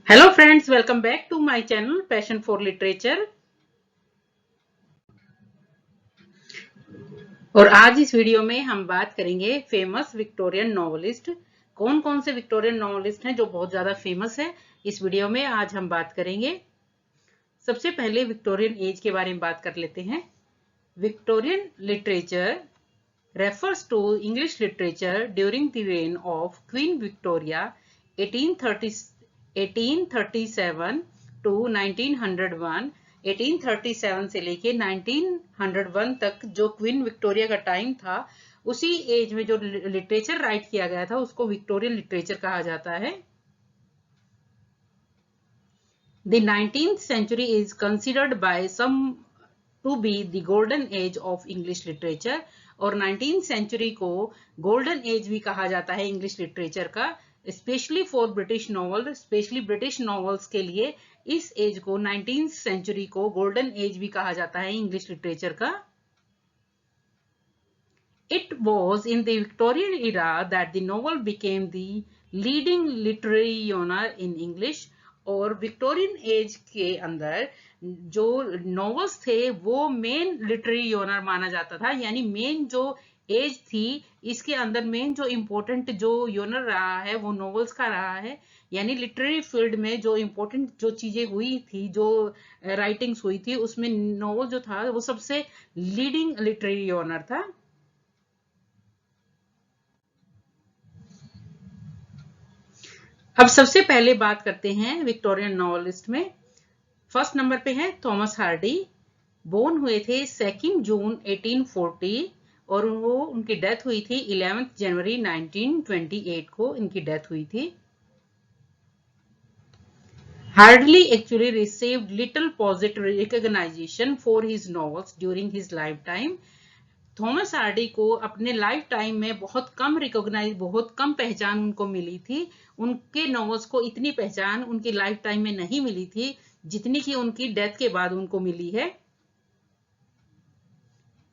Hello friends, welcome back to my channel passion for literature. और आज इस video में हम बात करेंगे फेमस विक्टोरियन नॉवेलिस्ट। कौन कौन से विक्टोरियन नॉवेलिस्ट हैं जो बहुत ज्यादा फेमस है, इस वीडियो में आज हम बात करेंगे। सबसे पहले विक्टोरियन एज के बारे में बात कर लेते हैं। Victorian literature refers to English literature during the reign of Queen Victoria 1830, 1837 to 1901। 1837 से लेके 1901 तक जो क्वीन विक्टोरिया का टाइम था, उसी एज में जो लिटरेचर राइट किया गया था उसको विक्टोरियन लिटरेचर कहा जाता है। The 19th century is considered by some to be the golden age of English literature। और 19th सेंचुरी को गोल्डन एज भी कहा जाता है इंग्लिश लिटरेचर का, specially for British novel. Specially British novels के लिए इस एज को 19th सेंचुरी को गोल्डन एज भी कहा जाता है इंग्लिश लिटरेचर का। It was in the Victorian era that the novel became the leading literary genre in English। और विक्टोरियन एज के अंदर जो नॉवेल्स थे वो मेन लिटरेरी जॉनर माना जाता था, यानी मेन जो एज थी इसके अंदर मेन जो इम्पोर्टेंट जो जॉनर रहा है वो नॉवेल्स का रहा है। यानी लिटरेरी फील्ड में जो इम्पोर्टेंट जो चीजें हुई थी, जो राइटिंग्स हुई थी, उसमें नॉवेल जो था वो सबसे लीडिंग लिटरेरी जॉनर था। अब सबसे पहले बात करते हैं विक्टोरियन नॉवेलिस्ट में। फर्स्ट नंबर पे है थॉमस हार्डी। बोर्न हुए थे 2 जून 1840 और वो उनकी डेथ हुई थी 11 जनवरी 1928 को इनकी डेथ हुई थी। Hardly actually received little positive recognition for his novels during his lifetime। Thomas Hardy को अपने लाइफ टाइम में बहुत कम पहचान उनको मिली थी। उनके नॉवेल्स को इतनी पहचान उनकी लाइफ टाइम में नहीं मिली थी जितनी कि उनकी डेथ के बाद उनको मिली है।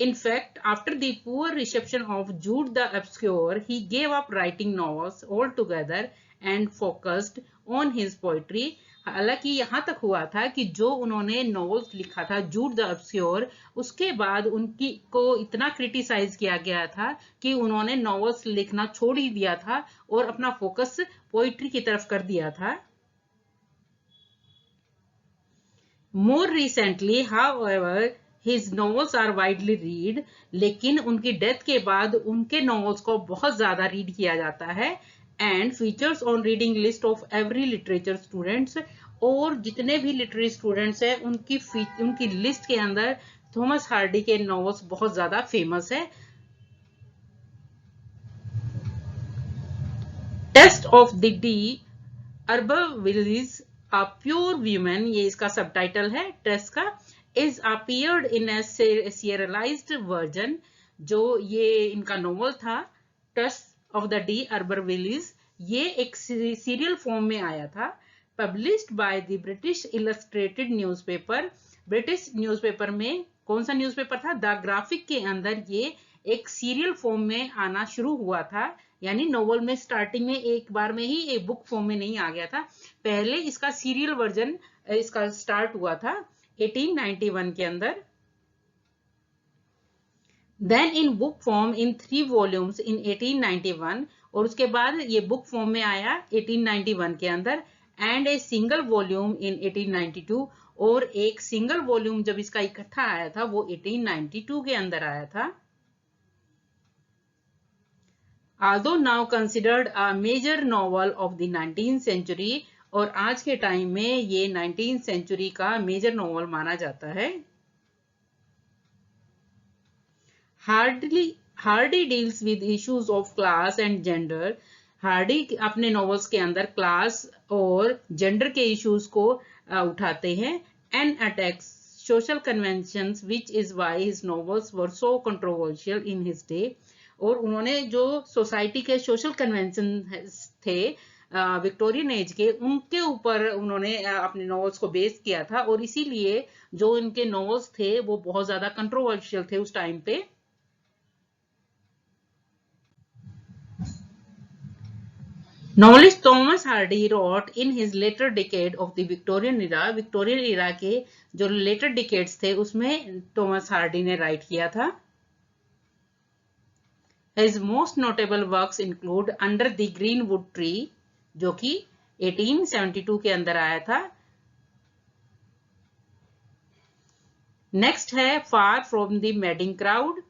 In fact, after the poor reception of Jude the Obscure, he gave up writing novels altogether and focused on his poetry। हालांकि यहाँ तक हुआ था कि जो उन्होंने नॉवेल्स लिखा था जूड द ऑब्स्क्योर, उसके बाद उनकी को इतना क्रिटिसाइज किया गया था कि उन्होंने नॉवेल्स लिखना छोड़ ही दिया था और अपना फोकस पोइट्री की तरफ कर दिया था। More recently, however, his novels are widely read। लेकिन उनकी डेथ के बाद उनके नॉवेल्स को बहुत ज्यादा रीड किया जाता है and features on reading list of every literature students. और जितने भी लिटरेरी स्टूडेंट्स हैं उनकी लिस्ट के अंदर थॉमस हार्डी के नॉवेल्स बहुत ज्यादा फेमस है। Tess of the d'Urbervilles a pure women, ये इसका सबटाइटल है टेस्ट का, is appeared in a serialised version. जो ये इनका नोवेल था Tess of the d'Urbervilles, ये एक सीरियल फॉर्म में आया था, published by the British illustrated newspaper. British newspaper में कौन सा न्यूज़पेपर था, द ग्राफिक के अंदर ये एक सीरियल फॉर्म में आना शुरू हुआ था। यानी नोवेल में स्टार्टिंग में एक बार में ही एक बुक फॉर्म में नहीं आ गया था, पहले इसका सीरियल वर्जन इसका स्टार्ट हुआ था 1891 के अंदर। Then in book form in 3 volumes in 1891, और उसके बाद ये बुक फॉर्म में आया 1891 के अंदर, एंड ए सिंगल वॉल्यूम इन 1892। और एक सिंगल वॉल्यूम जब इसका इकट्ठा आया था वो 1892 के अंदर आया था। Although now considered a major novel of the 19th century, और आज के टाइम में ये 19th सेंचुरी का मेजर नॉवल माना जाता है। Hardy deals with issues of class and gender. Hardy अपने नॉवेल्स के अंदर क्लास और जेंडर के इश्यूज को उठाते हैं and attacks social conventions, which is why his novels were so controversial in his day. और उन्होंने जो सोसाइटी के सोशल कन्वेंशन थे विक्टोरियन एज के, उनके ऊपर उन्होंने अपने नॉवेल्स को बेस किया था, और इसीलिए जो इनके नॉवेल्स थे वो बहुत ज्यादा कंट्रोवर्शियल थे उस टाइम पे। Novelist Thomas Hardy wrote in his later decade of the Victorian era. Victorian era के जो later decades थे उसमें Thomas Hardy ने write किया था. His most notable works include Under the Greenwood Tree, जो कि 1872 के अंदर आया था. Next है Far from the Madding Crowd,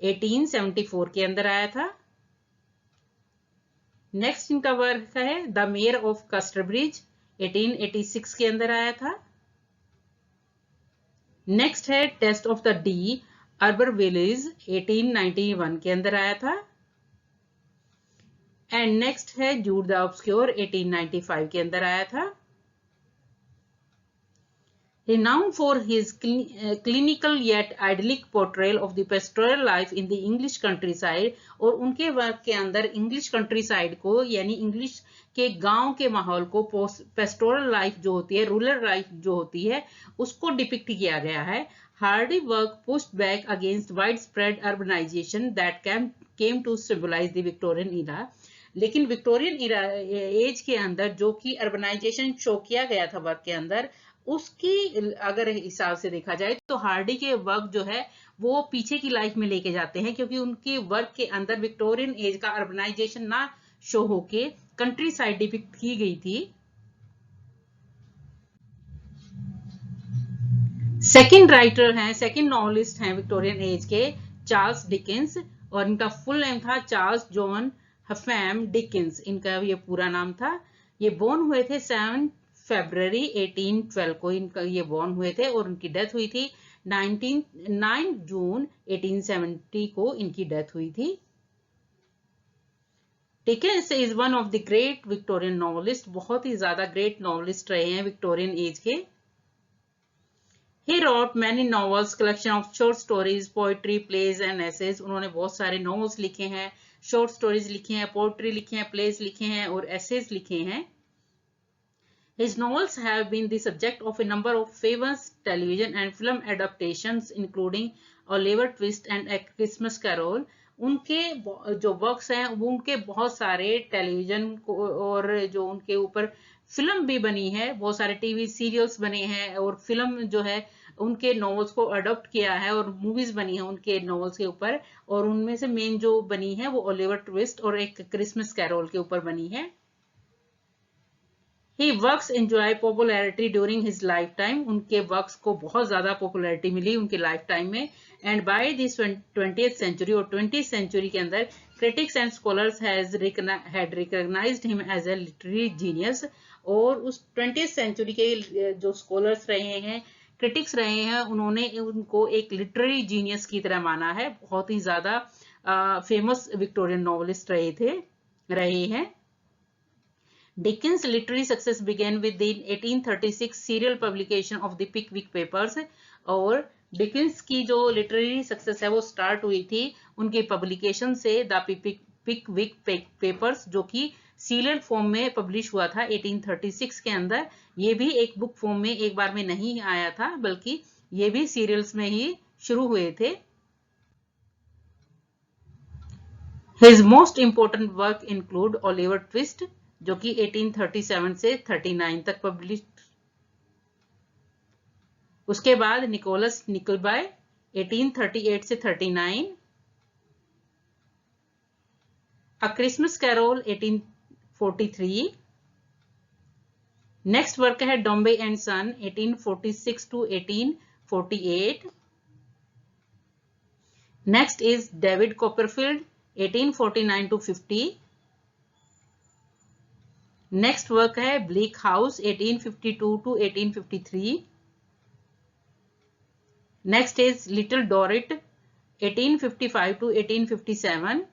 1874 के अंदर आया था. नेक्स्ट इनका वर्क है द मेयर ऑफ कस्टरब्रिज, 1886 के अंदर आया था. नेक्स्ट है टेस्ट ऑफ द डी अर्बरविलीज, 1891 के अंदर आया था. एंड नेक्स्ट है जूड द ऑब्सक्योर, 1895 के अंदर आया था. Renowned for his clinical yet idyllic portrayal of the pastoral life in the English countryside, और उनके वर्क के अंदर इंग्लिश कंट्रीसाइड को यानी इंग्लिश के गांव के माहौल को पेस्टोरल लाइफ जो होती है, रूरल लाइफ जो होती है, उसको डिपिक्ट किया गया है. Hardy work pushed back against wide spread urbanisation that came to symbolise the Victorian era. लेकिन विक्टोरियन इरा एज के अंदर जो कि अर्बनाइजेशन शो किया गया था वर्क के अंदर, उसकी अगर हिसाब से देखा जाए तो हार्डी के वर्क जो है वो पीछे की लाइफ में लेके जाते हैं, क्योंकि उनके वर्क के अंदर विक्टोरियन एज का अर्बनाइजेशन ना शो होके कंट्री साइड डिपिक्ट की गई थी. सेकंड राइटर हैं, सेकंड नॉवेलिस्ट हैं विक्टोरियन एज के, चार्ल्स डिकेंस, और इनका फुल नेम था चार्ल्स जॉन हफैम डिकेंस, इनका ये पूरा नाम था. ये बोर्न हुए थे 7 फरवरी 1812 को इनका ये बॉर्न हुए थे, और उनकी डेथ हुई थी 9 जून 1870 को इनकी डेथ हुई थी. Dickens is one of the great Victorian novelist, बहुत ही ज्यादा ग्रेट नॉवेलिस्ट रहे हैं विक्टोरियन एज के. He wrote many novels, collection of short stories, poetry, plays and essays. उन्होंने बहुत सारे novels लिखे हैं, short stories लिखे हैं, poetry लिखे हैं, plays लिखे हैं और essays लिखे हैं. His novels have been the subject of a number of famous television and film adaptations, including Oliver Twist and A Christmas Carol. उनके जो वर्क्स हैं वो उनके बहुत सारे टेलीविजन और जो उनके ऊपर फिल्म भी बनी है, बहुत सारे टीवी सीरियल्स बने हैं और फिल्म जो है उनके नॉवेल्स को अडॉप्ट किया है और मूवीज बनी है उनके नॉवेल्स के ऊपर, और उनमें से मेन जो बनी है वो ओलिवर ट्विस्ट और एक क्रिसमस कैरोल के ऊपर बनी है. He works enjoy popularity during his lifetime. उनके works को बहुत ज़्यादा popularity मिली उनके lifetime में. And by this 20th century और 20th century के अंदर critics and scholars had recognized him as a literary genius. और उस 20th century के जो scholars रहे हैं, critics रहे हैं, उन्होंने उनको एक literary genius की तरह माना है. बहुत ही ज़्यादा famous Victorian novelist रहे हैं. Dickens' literary success began with the 1836 serial publication of the Pickwick Papers, और डिकेंस की जो लिटरेरी सक्सेस है वो स्टार्ट हुई थी उनके पब्लिकेशन से द पिकविक पेपर्स, जो कि सीरियल फॉर्म में पब्लिश हुआ था 1836 के अंदर. ये भी एक बुक फॉर्म में एक बार में नहीं आया था, बल्कि ये भी सीरियल्स में ही शुरू हुए थे. His most important work include Oliver Twist, जो कि 1837 से 39 तक पब्लिश. उसके बाद निकोलस निकलबाय 1838 से 39, A Christmas Carol 1843. Next work है Dombey and Son 1846 to 1848. Next is David Copperfield 1849 to 50. Next work है Bleak House 1852 to 1853. Next is Little Dorrit 1855 to 1857.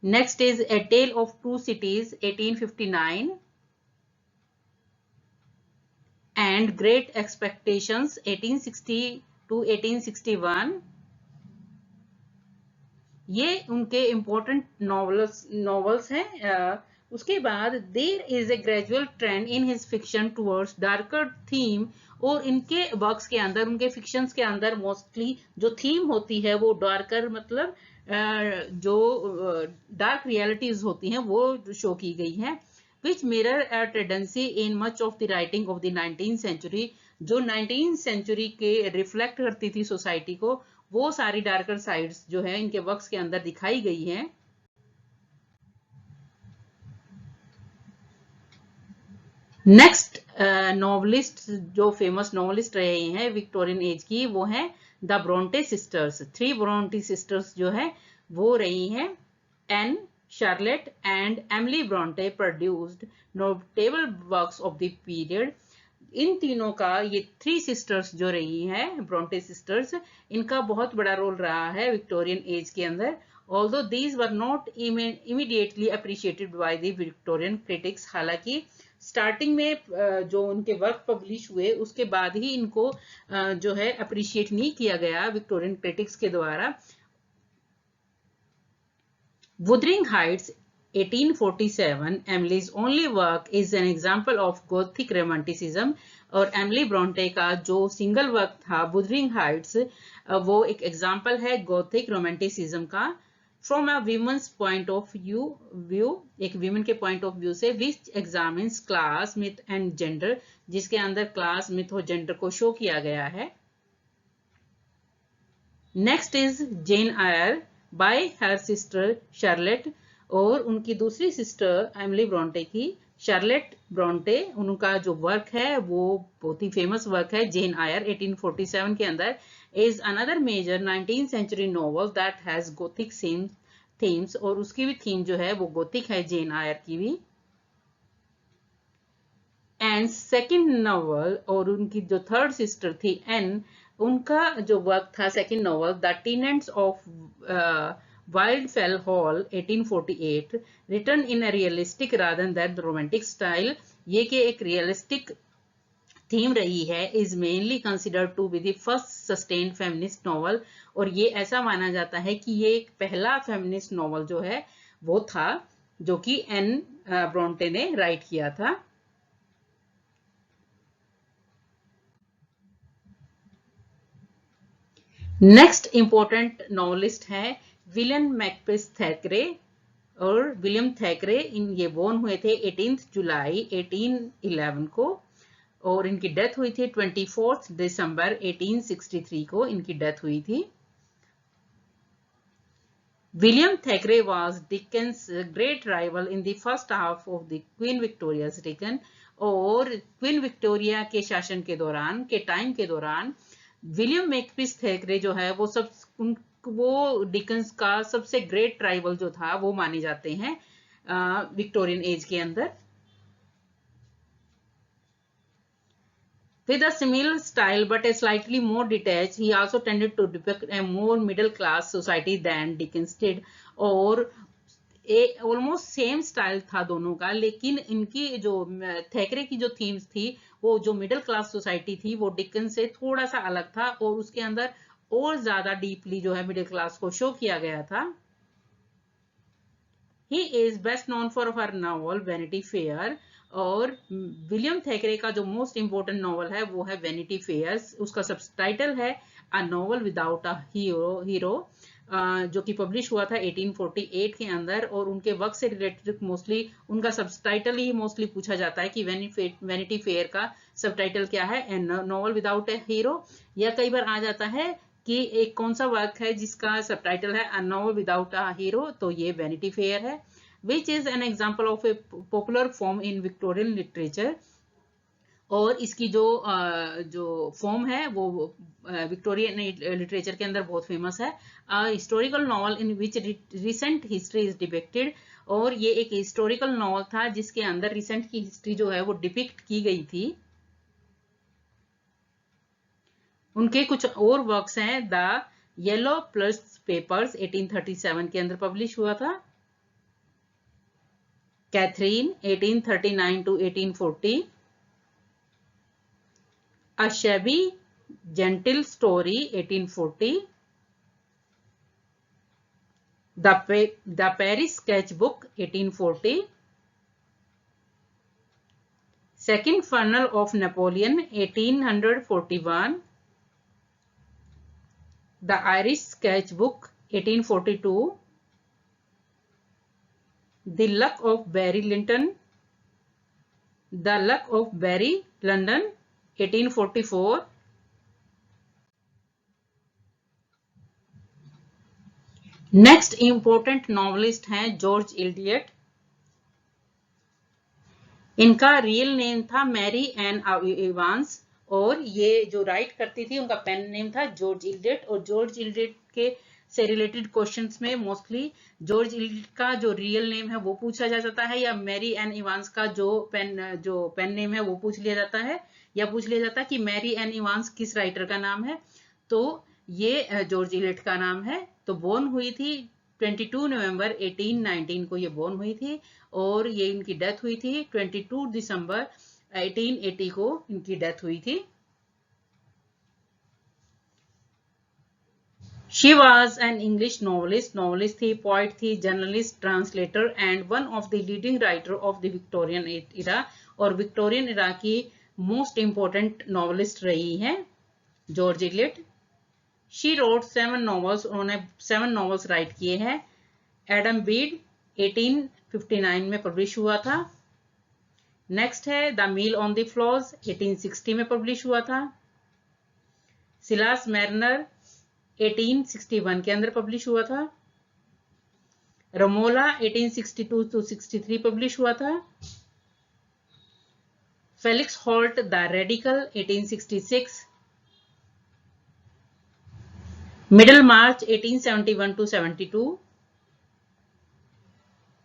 Next is a tale of two cities 1859. And great expectations 1860 to 1861. ये उनके important novels हैं. उसके बाद there is a gradual trend in his fiction towards darker theme, और इनके works के अंदर, उनके फिक्शंस के अंदर मोस्टली जो थीम होती है वो डार्कर, मतलब जो डार्क रियलिटीज होती हैं वो शो की गई हैं, which mirror a tendency in much of the writing of the 19th century, जो 19th सेंचुरी के रिफ्लेक्ट करती थी सोसाइटी को, वो सारी डार्कर साइड्स जो है इनके वर्क्स के अंदर दिखाई गई हैं। नेक्स्ट नॉवलिस्ट जो फेमस नॉवलिस्ट रहे हैं विक्टोरियन एज की, वो है the Bronte sisters. 3 Bronte sisters जो है वो रही हैं। Anne, Charlotte and Emily Bronte produced notable works of the period. इन तीनों का, ये 3 सिस्टर्स जो रही हैं ब्रोंटे सिस्टर्स, इनका बहुत बड़ा रोल रहा है विक्टोरियन एज के अंदर। Although these were not immediately appreciated by the Victorian critics, हालांकि स्टार्टिंग में जो उनके वर्क पब्लिश हुए उसके बाद ही इनको जो है अप्रिशिएट नहीं किया गया विक्टोरियन क्रिटिक्स के द्वारा। Wuthering Heights 1847, Emily's only work, is an example of Gothic romanticism। और एमिली ब्रोंटे का जो सिंगल वर्क था Wuthering Heights, वो एक एग्जाम्पल है गोथिक रोमांटिसिज्म का। From a women's point of view, एक वीमेन के पॉइंट ऑफ व्यू से, which examines class myth and gender, जिसके अंदर क्लास मिथ और जेंडर को शो किया गया है। Next is Jane Eyre by her sister Charlotte, और उनकी दूसरी सिस्टर एमिली ब्रोंटे की शार्लेट ब्रोंटे, उनका जो वर्क है वो बहुत ही फेमस वर्क है जेन आयर 1847 के अंदर, is another major 19th century novel that has gothic themes, और उसकी भी थीम जो है वो गोथिक है जेन आयर की भी। एंड सेकेंड नॉवल, और उनकी जो थर्ड सिस्टर थी एन, उनका जो वर्क था second novel the tenants of Wildfell Hall 1848, written in a realistic rather than romantic style. ये कि एक रियलिस्टिक थीम रही है, is mainly considered to be the first sustained feminist novel, और ये ऐसा माना जाता है कि ये एक पहला फेमिनिस्ट नॉवल जो है वो था जो कि एन ब्रोंटे ने राइट किया था। नेक्स्ट इंपॉर्टेंट नॉवलिस्ट है विलियम मैकपिस थैकरे, और विलियम थैकरे ये बोर्न हुए थे 18 जुलाई 1811 को, और इनकी डेथ हुई थी 24 दिसंबर 1863 को इनकी डेथ हुई थी। William थैकरे was Dickens' great rival in the first half of the Queen Victoria's reign, और क्वीन विक्टोरिया के शासन के दौरान के टाइम के दौरान विलियम मैकपिस थैकरे जो है वो डिकन्स का सबसे ग्रेट राइवल जो था वो माने जाते हैं विक्टोरियन एज के अंदर। With a similar style but a slightly more detached, he also tended to depict a more middle-class society than Dickens did। और ऑलमोस्ट सेम स्टाइल था दोनों का, लेकिन इनकी जो थैकरे की जो थीम्स थी वो जो मिडिल क्लास सोसाइटी थी वो डिकन्स से थोड़ा सा अलग था, और उसके अंदर और ज्यादा डीपली जो है मिडिल क्लास को शो किया गया था। He is best known for her novel vanity fair, और विलियम थैकरे का जो मोस्ट इंपोर्टेंट नॉवल है वो है वैनिटी फेयर्स। उसका सबटाइटल है a novel without a hero, जो कि पब्लिश हुआ था 1848 के अंदर, और उनके वर्क से रिलेटेड मोस्टली उनका सबटाइटल ही मोस्टली पूछा जाता है कि वैनिटी फेयर का सबटाइटल क्या है, and novel without A hero, या कई बार आ जाता है कि एक कौन सा वर्क है जिसका सबटाइटल है a novel without a hero, तो ये वैनिटी फेयर है, which is an example of A popular form in Victorian literature. और इसकी जो फॉर्म है वो विक्टोरियन लिटरेचर के अंदर बहुत फेमस है। Historical novel in which recent history is depicted, और ये एक हिस्टोरिकल नॉवल था जिसके अंदर रिसेंट की हिस्ट्री जो है वो डिपिक्ट की गई थी। उनके कुछ और वर्क्स हैं, द येलो प्लस पेपर्स 1837 के अंदर पब्लिश हुआ था, Catherine 1839 to 1840, A Shabby Gentle Story 1840, The Paris Sketchbook 1840, Second Funeral of Napoleon 1841, The Irish Sketchbook 1842, The Luck of Barry Lyndon, The Luck of Barry London, 1844. Next important novelist हैं George Eliot. इनका real name था Mary N Evans और ये जो right करती थी उनका pen name था जॉर्ज इलियट। और जॉर्ज इलियट के से रिलेटेड क्वेश्चंस में मोस्टली जॉर्ज इलियट का जो रियल नेम है वो पूछा जा सकता है, या मैरी एन इवांस का जो पेन नेम है वो पूछ लिया जाता है, या पूछ लिया जाता है कि मैरी एन इवांस किस राइटर का नाम है। तो ये जॉर्ज इलियट का नाम है। तो बोर्न हुई थी 22 नवंबर 1819 को ये बोर्न हुई थी और ये इनकी डेथ हुई थी 22 दिसंबर 1880 को इनकी डेथ हुई थी। She was an English novelist, थी, poet थी, journalist, translator and one of the leading writer of the Victorian era और विक्टोरियन era की most important novelist रही हैं George Eliot. She wrote 7 novels, उन्होंने 7 novels राइट किए हैं। एडम बीड 1859 में पब्लिश हुआ था। नेक्स्ट है the Mill on the Floss 1860 में पब्लिश हुआ था। सिलास मैरनर 1861 के अंदर पब्लिश हुआ था। रमोला 1862 to 63 पब्लिश हुआ था। Felix Holt the radical 1866। Middlemarch 1871 to 72।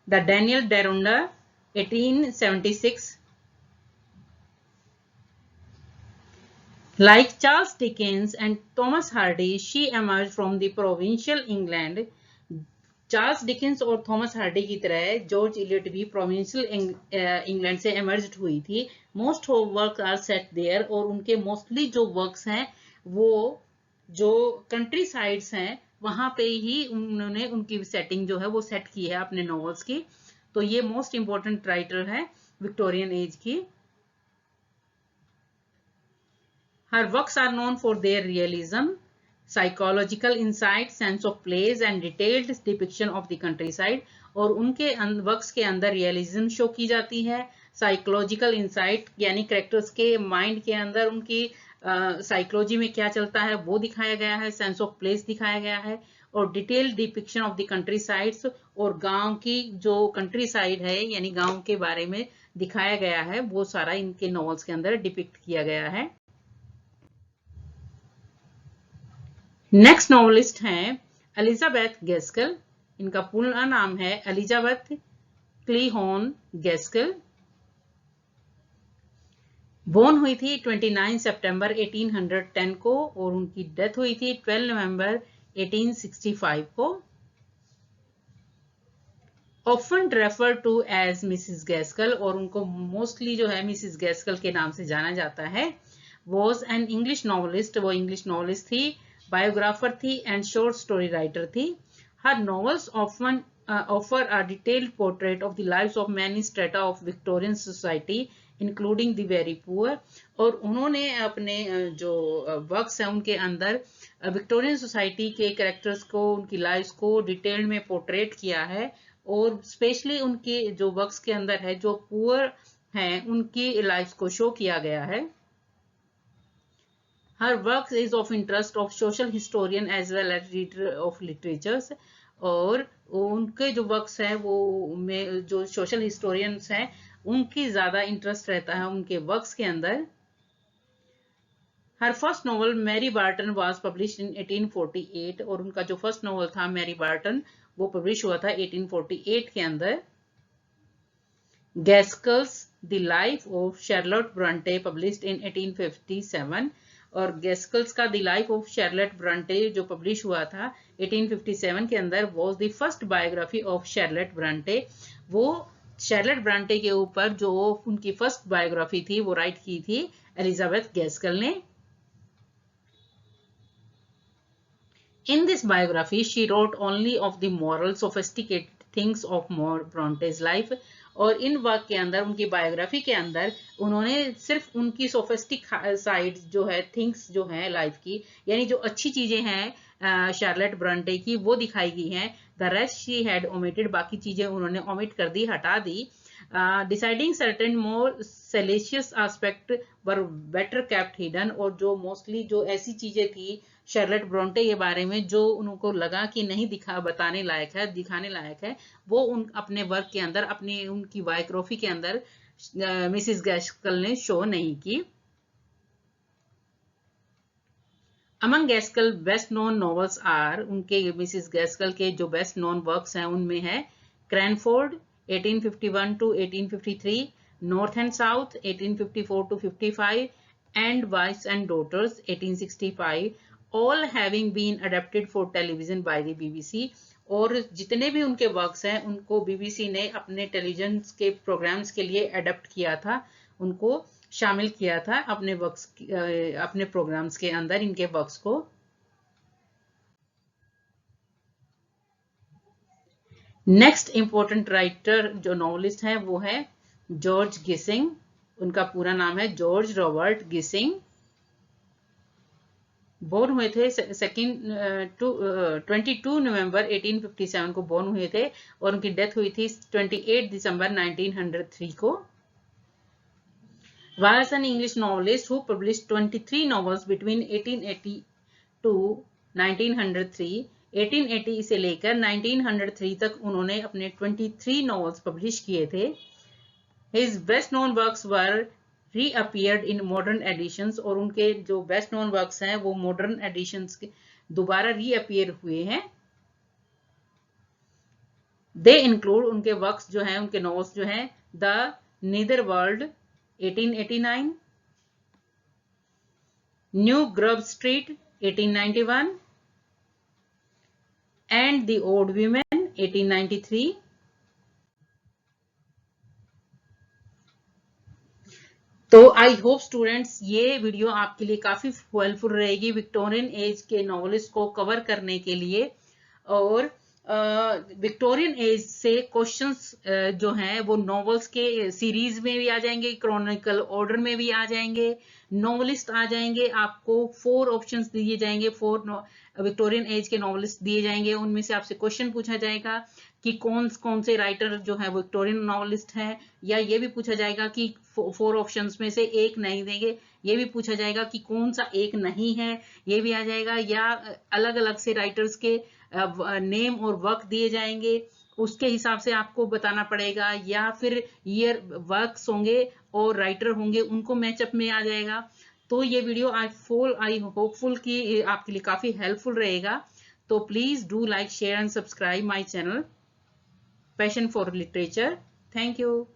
The Daniel Deronda 1876। Like Charles Dickens and Thomas Hardy, she emerged from the provincial England. Charles Dickens और थॉमस हार्डी की तरह जॉर्ज इलियट भी provincial England से emerge हुई थी। Most of work are set there और उनके mostly जो वर्क्स हैं वो जो कंट्री साइड्स हैं वहां पे ही उन्होंने उनकी सेटिंग जो है वो सेट की है अपने नॉवेल्स की। तो ये मोस्ट इंपॉर्टेंट राइटर है विक्टोरियन एज की। Her works are known for their realism, psychological insight, sense of place and detailed depiction of the countryside। और उनके वर्क्स के अंदर रियलिज्म शो की जाती है, साइकोलॉजिकल इंसाइट यानी कैरेक्टर्स के माइंड के अंदर उनकी साइकोलॉजी में क्या चलता है वो दिखाया गया है, सेंस ऑफ प्लेस दिखाया गया है और detailed depiction of the country sides और गांव की जो कंट्री साइड है यानी गांव के बारे में दिखाया गया है वो सारा इनके नॉवेल्स के अंदर डिपिक्ट किया गया है। नेक्स्ट नॉवलिस्ट हैं एलिजाबेथ गैस्केल। इनका पूरा नाम है एलिजाबेथ क्लीहोन गैस्केल। बोर्न हुई थी 29 सितंबर 1810 को और उनकी डेथ हुई थी 12 नवंबर 1865 को। Often refer to as Mrs Gaskell और उनको मोस्टली जो है मिसिस गैस्केल के नाम से जाना जाता है। वॉज एन इंग्लिश नॉवलिस्ट, वो इंग्लिश नॉवलिस्ट थी, बायोग्राफर थी एंड शॉर्ट स्टोरी राइटर थी। Her novels often offer a detailed portrait of the lives of many strata of Victorian society including the very poor. और उन्होंने अपने जो works हैं उनके अंदर विक्टोरियन सोसाइटी के कैरेक्टर्स को उनकी लाइव्स को डिटेल्ड में पोर्ट्रेट किया है और स्पेशली उनके जो वर्क्स के अंदर है जो पुअर हैं उनकी लाइव्स को शो किया गया है। Her work is of interest of social historian as well as reader of literatures। और उनके जो वर्क्स हैं वो में जो सोशल हिस्टोरियंस हैं उनकी ज्यादा इंटरेस्ट रहता है उनके वर्क्स के अंदर। Her first novel Mary Barton was published in 1848 और उनका जो फर्स्ट नॉवल था मैरी बार्टन वो पब्लिश हुआ था 1848 के अंदर। Gaskell's the life of Charlotte Bronte published in 1857 और गैस्केल्स का the life of Charlotte Bronte जो पब्लिश हुआ था 1857 के अंदर was the first biography of Charlotte Bronte. वो शार्लोट ब्रंटे के ऊपर जो उनकी फर्स्ट बायोग्राफी थी वो राइट की थी एलिजाबेथ गैस्केल ने। In this biography, she wrote only of the moral, sophisticated things of Bronte's life। और इन वर्क के अंदर उनकी बायोग्राफी के अंदर उन्होंने सिर्फ उनकी सोफिस्टिक साइड जो है थिंग्स जो है लाइफ की यानी जो अच्छी चीजें हैं शार्लेट ब्रंटे की वो दिखाई गई हैं। The rest she had omitted, बाकी चीजें उन्होंने ओमिट कर दी, हटा दी। Deciding certain more salacious aspect were better kept hidden, और जो मोस्टली जो ऐसी चीजें थी शार्लेट ब्रोंटे के बारे में जो उनको लगा कि नहीं बताने लायक है, दिखाने लायक है, वो अपने वर्क के अंदर, अपनी उनकी बायोग्राफी के अंदर मिसिस गैस्कल ने शो नहीं की। Among Gaskell best known novels are, उनके मिसिस गैस्कल के जो बेस्ट नोन वर्क्स हैं उनमें है Cranford 1851 to 1853, North and South 1854 to 55, and wives and daughters 1865, all having been adapted for television by the BBC. और जितने भी उनके वर्क्स हैं उनको बीबीसी ने अपने टेलीविजन के प्रोग्राम्स के लिए अडेप्ट किया था, उनको शामिल किया था अपने वर्क्स, अपने प्रोग्राम्स के अंदर इनके वर्क्स को। नेक्स्ट इंपॉर्टेंट राइटर जो नॉवलिस्ट है वो है जॉर्ज गिसिंग। उनका पूरा नाम है जॉर्ज रॉबर्ट गिसिंग। बोर्न हुए थे 22 नवंबर 1857 को बोर्न हुए थे, और उनकी डेथ हुई थी 28 दिसंबर 1903 को। Was an English novelist who published 23 novels between 1880 to 1903। 1880 से लेकर 1903 तक उन्होंने अपने 23 novels publish किए थे। His best known works were reappeared in modern editions, और उनके जो बेस्ट नोन वर्क्स हैं वो मॉडर्न एडिशंस के दोबारा रीअपियर हुए हैं। दे इंक्लूड, उनके वर्क्स जो हैं, उनके नॉवेल्स जो हैं, the Nether World 1889, New Grub Street 1891, and the Odd Women 1893। तो आई होप स्टूडेंट्स ये वीडियो आपके लिए काफी हेल्पफुल रहेगी विक्टोरियन एज के नॉवेलिस्ट को कवर करने के लिए। और विक्टोरियन एज से क्वेश्चंस जो हैं वो नॉवेल्स के सीरीज में भी आ जाएंगे, क्रॉनिकल ऑर्डर में भी आ जाएंगे, नॉवेलिस्ट आ जाएंगे, आपको 4 ऑप्शंस दिए जाएंगे, 4 विक्टोरियन एज के नॉवेलिस्ट दिए जाएंगे, उनमें से आपसे क्वेश्चन पूछा जाएगा कि कौन से राइटर जो है विक्टोरियन नॉवेलिस्ट हैं, या ये भी पूछा जाएगा कि 4 ऑप्शंस में से एक नहीं देंगे, ये भी पूछा जाएगा कि कौन सा एक नहीं है, ये भी आ जाएगा, या अलग अलग से राइटर्स के नेम और वर्क दिए जाएंगे, उसके हिसाब से आपको बताना पड़ेगा, या फिर ईयर वर्क्स होंगे और राइटर होंगे उनको मैचअप में आ जाएगा। तो ये वीडियो आई होपफुल कि आपके लिए काफी हेल्पफुल रहेगा। तो please do like, share and subscribe my channel passion for literature. Thank you.